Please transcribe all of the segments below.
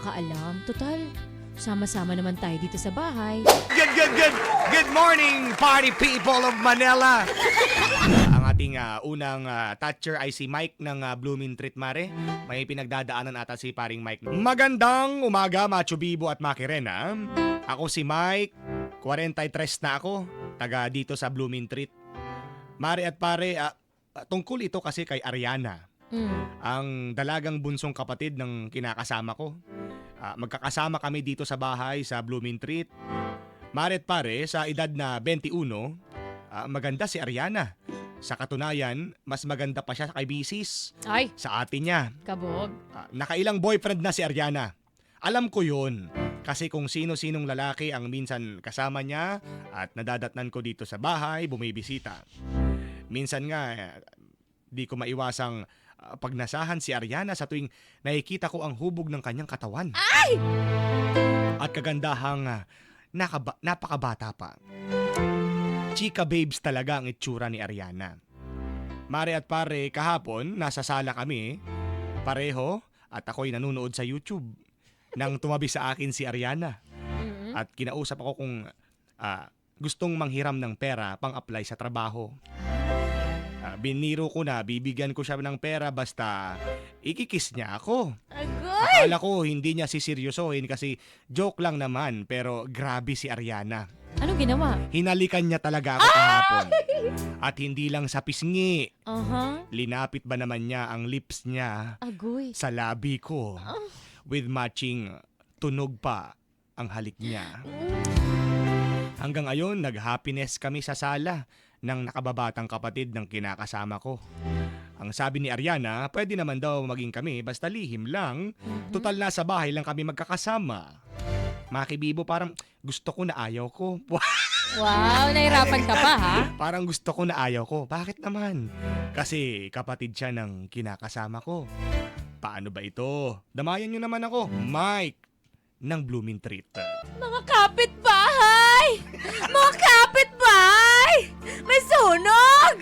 nakakaalam. Total, sama-sama naman tayo dito sa bahay. Good morning, party people of Manila! Ang ating unang toucher ay si Mike ng Blooming Treat, Mare. May pinagdadaanan ata si paring Mike. Magandang umaga, Macho Bibo at Makirena. Ako si Mike, 43 na ako, taga dito sa Blooming Treat. Mare at pare, tungkol ito kasi kay Ariana, ang dalagang bunsong kapatid ng kinakasama ko. Magkakasama kami dito sa bahay sa Blooming Treat. Mare at pare, sa edad na 21, maganda si Ariana. Sa katunayan, mas maganda pa siya kay Mrs. Ay, Sa atin niya. kabog. Nakailang boyfriend na si Ariana. Alam ko yun. Kasi kung sino-sinong lalaki ang minsan kasama niya at nadadatnan ko dito sa bahay, bumibisita. Minsan nga, di ko maiwasang pagnasahan si Ariana sa tuwing nakikita ko ang hubog ng kanyang katawan. Ay! At kagandahang napakabata pa. Chika babes talaga ang itsura ni Ariana. Mare at pare, kahapon nasa sala kami, pareho, at ako'y nanonood sa YouTube. Nang tumabi sa akin si Ariana. At kinausap ako kung gustong manghiram ng pera pang-apply sa trabaho. Biniro ko na bibigyan ko siya ng pera basta ikikis niya ako. Agoy! Akala ko hindi niya siseryosohin kasi joke lang naman, pero grabe si Ariana. Anong ginawa? Hinalikan niya talaga ako kahapon. At hindi lang sa pisngi. Linapit ba naman niya ang lips niya Agoy. sa labi ko. With matching tunog pa ang halik niya. Hanggang ngayon, nag-happiness kami sa sala ng nakababatang kapatid ng kinakasama ko. Ang sabi ni Ariana, pwede naman daw maging kami basta lihim lang. Total na sa bahay lang kami magkakasama. Makibibo, parang gusto ko na ayaw ko. Wow, nahirapan ka pa ha? Parang gusto ko na ayaw ko. Bakit naman? Kasi kapatid siya ng kinakasama ko. Paano ba ito? Damayan nyo naman ako, Mike, ng Blooming Treat. Mga kapitbahay! Mga kapitbahay! May sunog!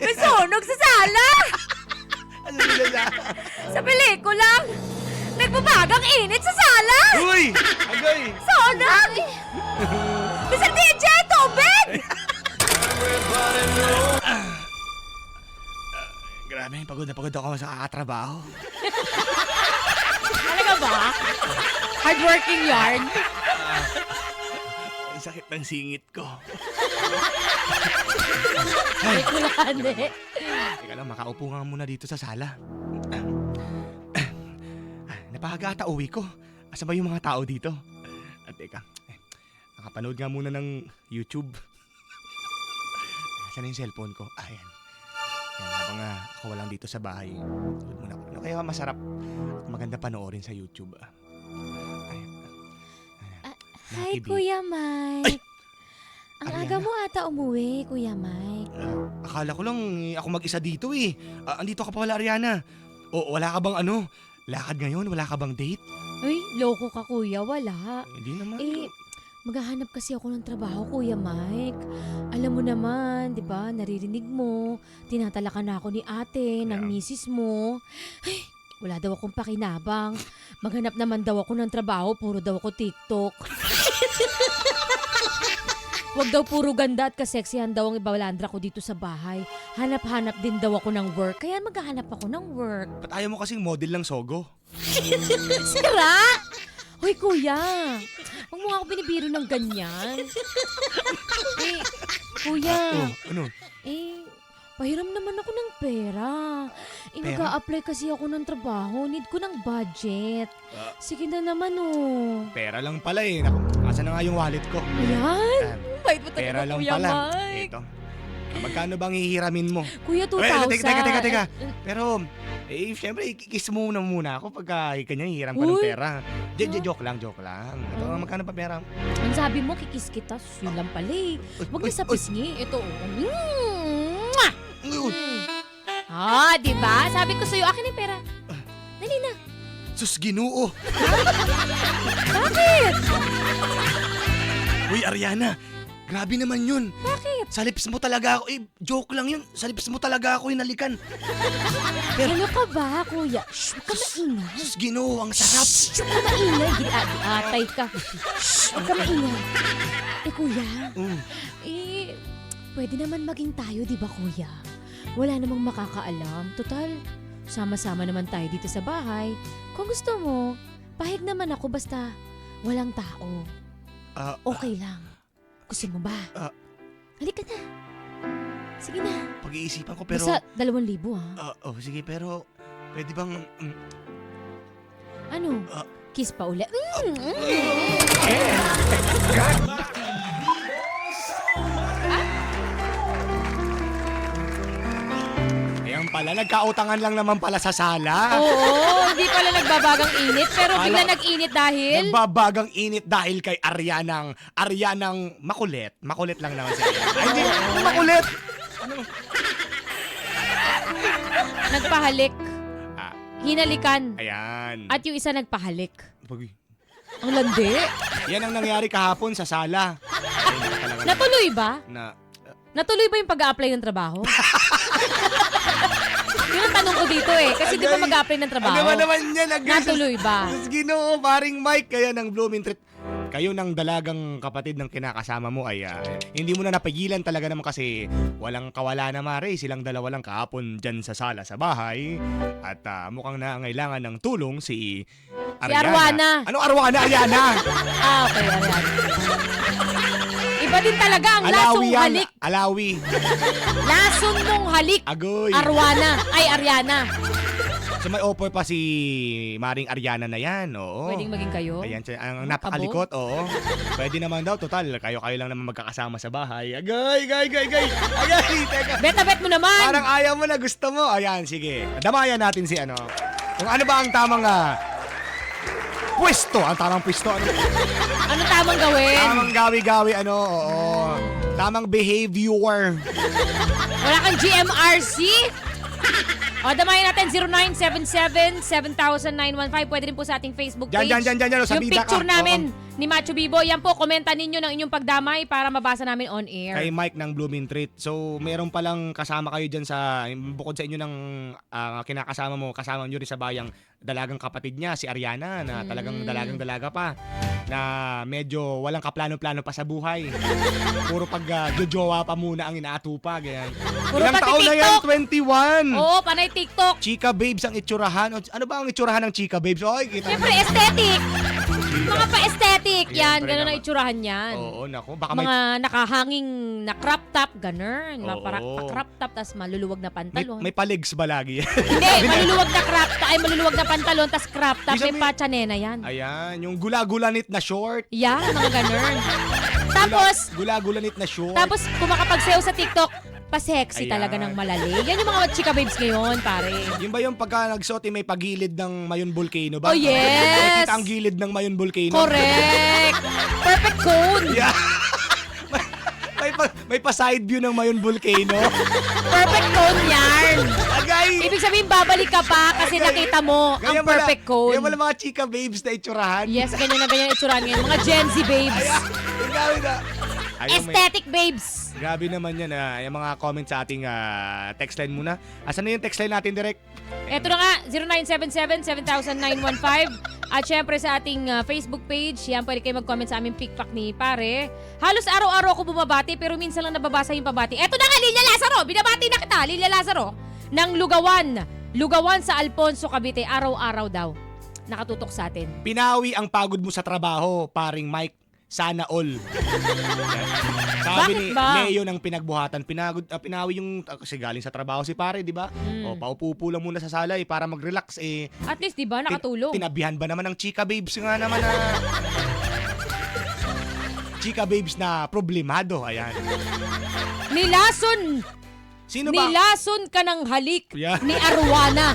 May sunog sa sala! Ano nila? Sa pelikulang! Nagbabagang init sa sala! Uy! Agay! Sunog! Mr. DJ, tubig! Grabe, pagod na pagod ako sa kakatrabaho. Talaga ba? Hardworking yarn? Ang sakit ng singit ko. Pelikulaan eh. Teka lang, makaupo nga muna dito sa sala. Napahaga ata uwi ko. Asa ba yung mga tao dito? At teka, nakapanood nga muna ng YouTube. Saan yung cellphone ko? Ayan. Yan, habang ako walang dito sa bahay. Tulog muna ako. Ano kaya masarap at maganda panoorin sa YouTube? Ayan. Hi, Nakibi. Kuya Mike. Ang Ariana. aga mo ata umuwi, Kuya Mike. Akala ko lang ako mag-isa dito eh. Andito ka pa pala, Ariana. O wala ka bang lakad ngayon? Wala ka bang date? Uy, loko ka, Kuya. Wala. Hindi naman. Maghahanap kasi ako ng trabaho, Kuya Mike. Alam mo naman, di ba, naririnig mo, tinatalakan na ako ni ate, ng Yeah. misis mo. Ay, wala daw akong pakinabang. Maghanap naman daw ako ng trabaho, puro daw ako TikTok. Wag daw puro ganda at kaseksihan daw ang ibalandra ko dito sa bahay. Hanap-hanap din daw ako ng work, kaya maghahanap ako ng work. Ba't ayaw mo kasing model ng Sogo? Sira! Hoy, Kuya! Huwag mo ako binibiro ng ganyan. Kuya, Ano? pahiram naman ako ng pera. Pera? Mag-a-apply kasi ako ng trabaho. Need ko ng budget. Sige na naman, oh. Pera lang pala eh. Naku, asan na nga yung wallet ko? Ayan! Bait mo Pera talaga, lang Kuya pala. Mike. Ito. Magkano bang hihiramin mo? Kuya, 2,000. Teka. Pero, syempre, kiss mo muna ako pagka kanya hihiram ka ng Uy. pera. Joke lang. Ito, magkano pa pera? Ang sabi mo, kikis kita. Yun lang pala eh. Huwag na sa pisngi. Ito, oh. Mwah! Ah, di ba? Sabi ko sa'yo, akin yung pera. Dali na. Sus, Ginoo! Bakit? Uy, Ariana! Grabe naman yun. Bakit? Sa lips mo talaga ako. Joke lang yun. Sa lips mo talaga ako hinalikan. Pero, Ano ka ba, kuya? Shh, huwag ka maingay. sus, Ginoo, ang sarap. Shh, huwag ka maingay. Giatay ka. Shh, huwag ka maingay. Kuya, pwede naman maging tayo, di ba, kuya? Wala namang makakaalam. Total, sama-sama naman tayo dito sa bahay. Kung gusto mo, pahig naman ako basta walang tao. Okay lang. Gusto mo ba? Halika na. Sige na. Pag-iisipan ko pero... Basta 2,000 ha. Sige pero... Pwede bang... Ano? Kiss pa uli. Ayan pala, nagkautangan lang naman pala sa sala. Oo, hindi pala nagbabagang init pero bigla Ala- nag-init dahil... Nagbabagang init dahil kay Arianang makulit. Makulit lang naman siya. Ay, hindi. Makulit! Nagpahalik. Hinalikan. Ayan. At yung isa nagpahalik. Pag- Ang landi. Yan ang nangyari kahapon sa sala. Ay, talaga Natuloy ba? na... Natuloy ba yung pag-a-apply ng trabaho? Yun ang tanong ko dito eh. Kasi di ba mag-a-apply ng trabaho? Ano ba naman yan? Natuloy ba? Diyos Ginoo, paring Mike, kaya ng Blooming Treat. Kayo ng dalagang kapatid ng kinakasama mo ay hindi mo na napigilan talaga naman kasi walang kawala na mare. Silang dalawa lang kahapon dyan sa sala sa bahay. At mukhang nangailangan ng tulong si Ariana. Arwana. Ano Arwana? Ariana! Okay, ayan. Iba din talaga ang lasong Alawi yan. halik. Alawi. Lason mong halik. Agoy. Arwana. Ay, Ariana. So may offer pa si Maring Ariana na yan, oo. Pwedeng maging kayo? Ayan, ang napakalikot, oo. Pwede naman daw, total, kayo-kayo lang naman magkakasama sa bahay. Agay, agay, teka. Bet-a-bet mo naman. Parang ayaw mo na, gusto mo. Ayan, sige. Damayan natin si ano. Kung ano ba ang tamang pwesto. Ang tamang pwesto. Ano tamang gawin? Tamang gawi-gawi, oo. Tamang behavior. Wala kang GMRC? O, damayan natin 0977-7915. Pwede rin po sa ating Facebook page. Diyan, sa yung bida ka. picture namin ni Macho Bibo. Yan po, komenta ninyo ng inyong pagdamay para mabasa namin on air. Kay Mike ng Blooming Treat. So, meron palang kasama kayo dyan sa, bukod sa inyo ng kinakasama mo, kasama nyo rin sa bayang dalagang kapatid niya, si Ariana, na talagang dalagang-dalaga pa, na medyo walang kaplano-plano pa sa buhay. Puro jojowa pa muna ang inaatupa, ganyan. Puro Ilang pati taon na yan? TikTok. 21! Oo, panay TikTok. Chika Babes ang itsurahan. Ano ba ang itsurahan ng Chika Babes? Oy, kita Siyempre, aesthetic. Mga pa-aesthetic. Yan, Siyempre ganun ang naman. itsurahan yan. Oo, naku. Baka may, Mga nakahanging na crop top, ganun. Oo. Pa-crop top, tas maluluwag na pantalon. may palegs ba lagi? Hindi, maluluwag na crop top. Ay, maluluwag na pantalon, tas crop top. Di May sabi- patsanena yan. Ayan, yung gula-gulanit na short. Yan, mga ganun. Tapos, Gula-gulanit na short. tapos kung makapagsayaw sa TikTok, pa-sexy Ayan. talaga ng malali. Yan yung mga chika babes ngayon, pare. Yun ba yung pagka nagsuot may pagilid ng Mayon Volcano ba? Oh, yes! Nakikita ang gilid ng Mayon Volcano. Correct! Perfect cone! Yeah. may pa side view ng Mayon Volcano. Perfect cone yan! Agay! Ibig sabihin, babalik ka pa kasi Agay. nakita mo ang perfect cone. Yan wala mga chika babes na itsurahan. Yes, ganyan na ganyan itsurahan ngayon. Mga Gen Z babes. Ayan, yung gawin na. Ayun, Aesthetic babes. grabe naman yan. Yung mga comment sa ating text line muna. Asan na yung text line natin, direct? Eto na nga, 0977-7915. At syempre sa ating Facebook page, yan, pwede kayo mag-comment sa aming pick-pack ni pare. Halos araw-araw ako bumabati, pero minsan lang nababasa yung pabati. Eto na nga, Lilia Lazaro! Binabati na kita, Lilia Lazaro! Ng Lugawan. Lugawan sa Alfonso, Cavite. Araw-araw daw. Nakatutok sa atin. Pinawi ang pagod mo sa trabaho, paring Mike. Sana all. Sabi Bakit ni ba? Leo ng pinagbuhatan, pinawi yung kasi galing sa trabaho si pare, di ba? O paupo lang muna sa sala para mag-relax At least, di ba, nakatulong. Tinabihan ba naman ng chika babes nga naman na chika babes na problemado, ayan. Nilason! Sino ba? Nilason ka ng halik Yan. ni Arwana.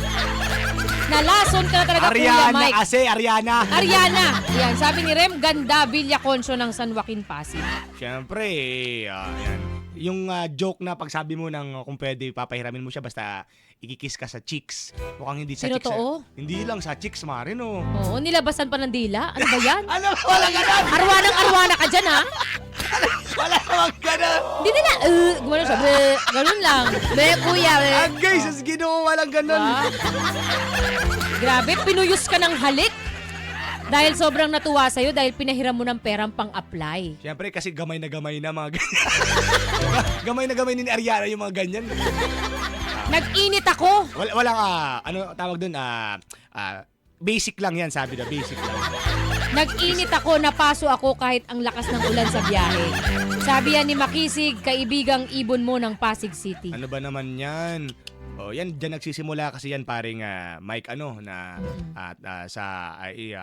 Nalason ka na talaga, Kuya Ariana Mike. Ariana. Ariana. Yan, sabi ni Rem Ganda Villaconcio ng San Joaquin, Pasig. Siyempre, ayan. Yung joke na pagsabi mo ng kung pwede papahiramin mo siya basta ikikiss ka sa cheeks. Mukhang hindi sa Sino cheeks. to? Hindi lang sa cheeks, Marin, oh. Oo, nilabasan pa ng dila. Ano ba yan? Ano? Walang ganun! Arwanang-arwana ka dyan, ha? Wala namang ganun. Hindi nila, gumano siya, bleh, ganun lang. Bleh, kuya, bleh. Agay, sas ginoo, walang ganun. Ah. Grabe, pinuyos ka ng halik. Dahil sobrang natuwa sa'yo dahil pinahiram mo ng perang pang-apply. Siyempre, kasi gamay na mga ganyan. Gamay na gamay ni Ariana yung mga ganyan. Nag-init ako. Walang, ano tawag dun, basic lang yan, sabi na, basic lang. Nag-init ako, napaso ako kahit ang lakas ng ulan sa biyahe. Sabi yan ni Makisig, kaibigang ibon mo ng Pasig City. Ano ba naman yan? Oh, yan diyan nagsisimula kasi yan paring Mike na sa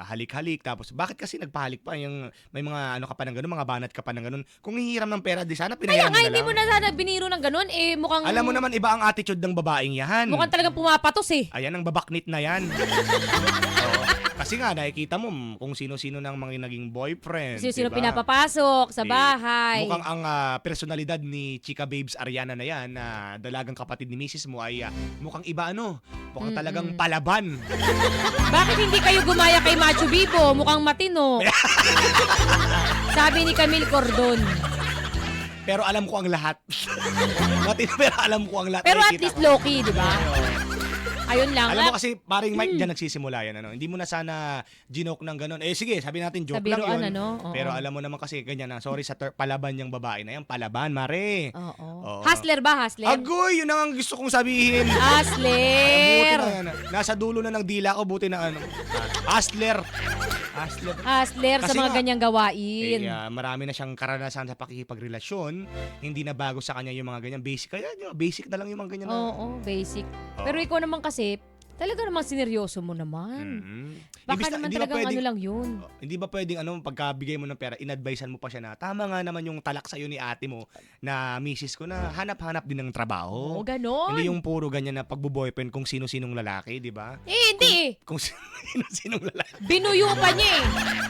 halik-halik tapos bakit kasi nagpahalik pa yung may mga ano ka pa ng ganun, mga banat ka pa ng ganun. Kung hihiram ng pera di sana Kaya pinahiram mo nga, na hindi lang. mo na sana biniro ng ganun. Mukhang... Alam mo naman iba ang attitude ng babaeng yan. Mukhang talagang pumapatos Ayan ang babaknit na yan. Oo. Kasi nga nakikita mo kung sino-sino ng mga naging boyfriend. Sino diba? pinapapasok sa bahay. Mukhang ang personalidad ni Chika Babes Ariana na yan na dalagang kapatid ni Mrs. mo ay mukhang iba mukhang talagang palaban. Bakit hindi kayo gumaya kay Macho Bibo? Mukhang matino. Sabi ni Camille Cordon. Pero alam ko ang lahat. Matino pero alam ko ang lahat. Pero at Nakikita least ko. low-key, di ba? Ayun lang. Alam mo kasi paring Mike dyan nagsisimula yan. Hindi mo na sana ginoke ng ganun. Sige, sabi natin joke lang Sabiruan, yun. Oo. Pero alam mo naman kasi ganyan sorry sa palaban niyang babae na yan. Palaban, mare. Oo. Oo. Hustler ba? Hustler? Agoy, yun ang gusto kong sabihin. Hustler! Buti na, nasa dulo na ng dila ko, buti na Hustler. Hustler sa Kasi mga nga, ganyang gawain. Marami na siyang karanasan sa pakikipagrelasyon. Hindi na bago sa kanya yung mga ganyan. Basic, kaya basic na lang yung mga ganyan. Oo, basic. Oo. Pero ikaw naman kasi, talaga naman sineryoso mo naman. Baka naman talagang ano lang yun. Hindi ba pwedeng pagkabigay mo ng pera, inadvisean mo pa siya na tama nga naman yung talak sa'yo ni ate mo na misis ko na hanap-hanap din ng trabaho. Oo, ganon. Hindi yung puro ganyan na pagbo-boyfriend kung sino-sinong lalaki, di ba? Hindi Kung sino-sinong lalaki. Binuyo pa niya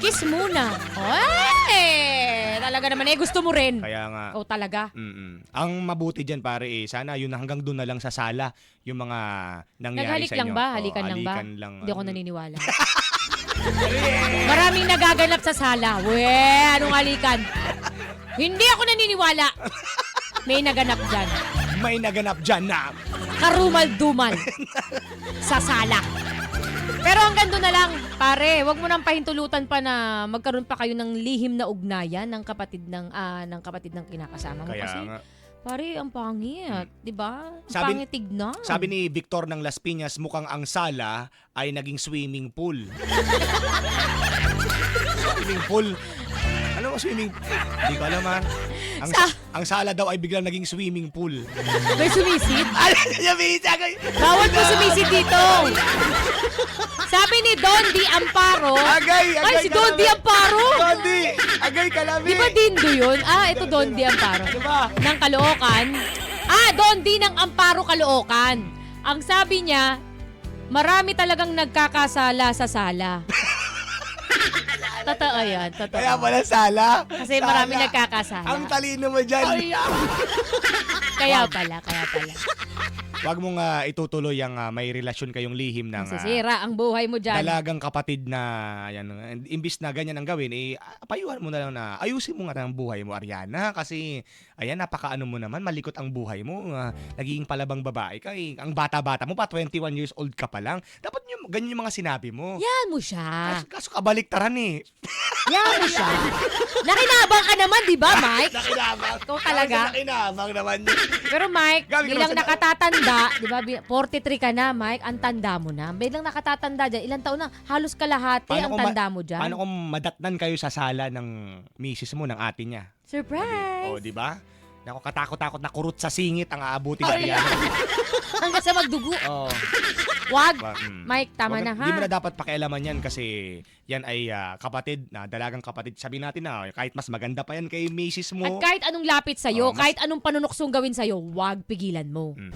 Kiss muna. Talaga naman gusto mo rin. Kaya nga. Talaga. Ang mabuti dyan pare sana yun hanggang doon na lang sa sala yung mga nangyari Naghalik sa inyo. lang ba? Halikan lang ba? Lang. Hindi ako naniniwala. Maraming nagaganap sa sala. Anong halikan? Hindi ako naniniwala. May naganap dyan. May naganap dyan na. Karumal-dumal. Sa sala. Pero hanggang doon na lang, pare, wag mo nang pahintulutan pa na magkaroon pa kayo ng lihim na ugnayan ng kapatid ng kinakasama mo. Kaya Kasi, nga. pare, ang pangit. Di ba? Sabi- Pangit tignan. Sabi ni Victor ng Las Piñas, mukhang ang sala ay naging swimming pool. Swimming pool? Ano mo swimming pool? Hindi ko alam ang sala daw ay biglang naging swimming pool. May sumisid? Ano niya, Bisa? Bawal mo sumisid dito. Sabi ni Don D. Amparo. Agay! Si Don D. Amparo. Dondi! Agay, kalabi! Di ba Dindo yun? Ito Don D. Amparo. Diba? Ng Caloocan. Don D. ng Amparo, Caloocan. Ang sabi niya, marami talagang nagkakasala sa sala. Totoo yan, totoo. Kaya pala sala. Kasi Sala. marami nagkakasala. Ang talino mo dyan. Kaya pala. Huwag mong itutuloy ang may relasyon kayong lihim ng Masisira ang buhay mo dyan. dalagang kapatid na yan, imbis na ganyan ang gawin, payuhan mo na lang na ayusin mo nga ang buhay mo, Ariana. Kasi, ayan, napakaano mo naman, malikot ang buhay mo. Naging palabang babae ka. Ang bata-bata mo pa, 21 years old ka pa lang. Dapat ganyan yung mga sinabi mo. Yan mo siya. Kaso kabaliktaran Yan mo siya. Nakinabang ka naman, di ba, Mike? Nakinabang. Ikaw talaga. Nakinabang naman yun. Pero Mike, Gabi ka bilang naman sa- nakatatanda, di ba, 43 ka na, Mike, ang tanda mo na. Bilang nakatatanda dyan, ilang taon na, halos kalahati ang tanda mo dyan. Paano kung madatnan kayo sa sala ng misis mo, ng ate niya? Surprise! O, di ba? Naku, katakot-takot na kurot sa singit ang aabuti na Ariana. Hanggang sa magdugo. Oo. Wag! Mm. Mike, tama na, ha? Hindi mo na dapat pakialaman yan kasi yan ay kapatid, na dalagang kapatid. Sabi natin na kahit mas maganda pa yan kay misis mo. At kahit anong lapit sa'yo, Oh, kahit anong panunuksong gawin sa'yo, wag pigilan mo. Mm.